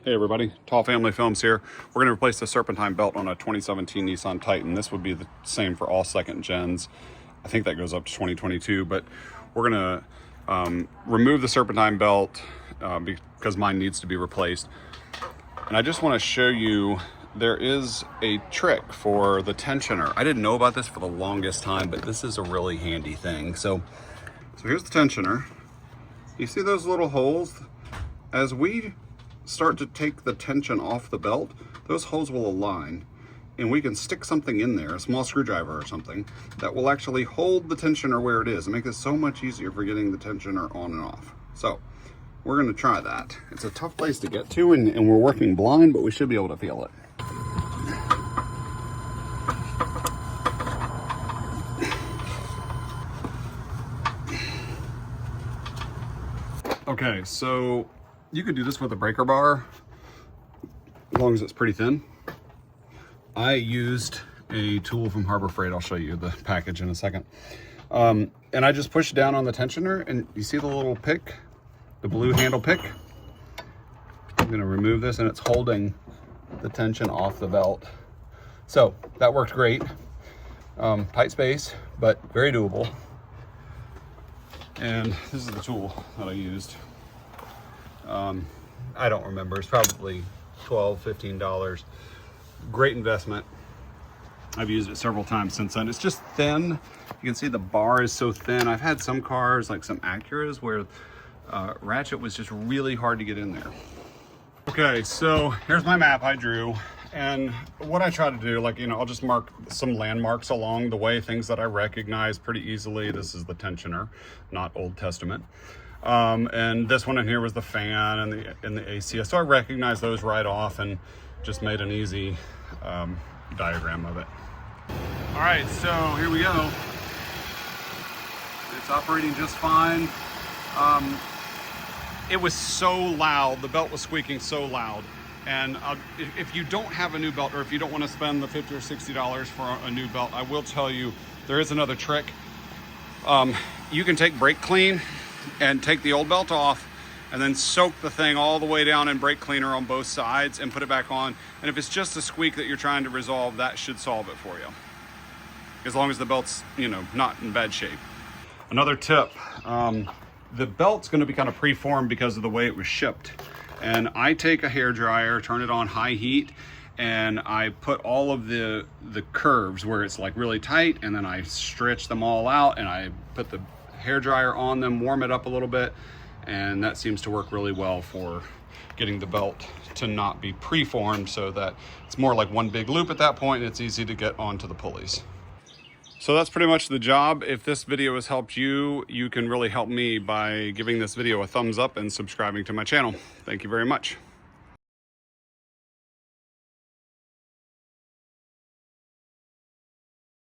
Hey everybody, Tall Family Films here. We're going to replace the Serpentine belt on a 2017 Nissan Titan. This would be the same for all second gens. I think that goes up to 2022, but we're going to remove the Serpentine belt because mine needs to be replaced. And I just want to show you, there is a trick for the tensioner. I didn't know about this for the longest time, but this is a really handy thing. So here's the tensioner. You see those little holes? As we start to take the tension off the belt, those holes will align and we can stick something in there, a small screwdriver or something, that will actually hold the tensioner where it is and make it so much easier for getting the tensioner on and off. So we're going to try that. It's a tough place to get to and we're working blind, but we should be able to feel it. Okay, so you could do this with a breaker bar, as long as it's pretty thin. I used a tool from Harbor Freight. I'll show you the package in a second. And I just pushed down on the tensioner, and you see the little pick, the blue handle pick? I'm gonna remove this, and it's holding the tension off the belt. So that worked great. Tight space, but very doable. And this is the tool that I used. I don't remember, it's probably $12, $15. Great investment. I've used it several times since then. It's just thin. You can see the bar is so thin. I've had some cars, like some Acuras, where ratchet was just really hard to get in there. Okay, so here's my map I drew. And what I try to do, like, you know, I'll just mark some landmarks along the way, things that I recognize pretty easily. This is the tensioner, not Old Testament. And this one in here was the fan and the AC. So I recognized those right off and just made an easy diagram of it. All right, so here we go. It's operating just fine. It was so loud, the belt was squeaking so loud. And if you don't have a new belt, or if you don't want to spend the $50 or $60 for a new belt, I will tell you there is another trick. You can take brake clean and take the old belt off and then soak the thing all the way down in brake cleaner on both sides and put it back on. And if it's just a squeak that you're trying to resolve, that should solve it for you, as long as the belt's, you know, not in bad shape. Another tip, the belt's going to be kind of preformed because of the way it was shipped. And I take a hair dryer, turn it on high heat, and I put all of the curves where it's like really tight, and then I stretch them all out, and I put the hair dryer on them, warm it up a little bit, and that seems to work really well for getting the belt to not be preformed, so that it's more like one big loop at that point, and it's easy to get onto the pulleys. So that's pretty much the job. If this video has helped you, you can really help me by giving this video a thumbs up and subscribing to my channel. Thank you very much.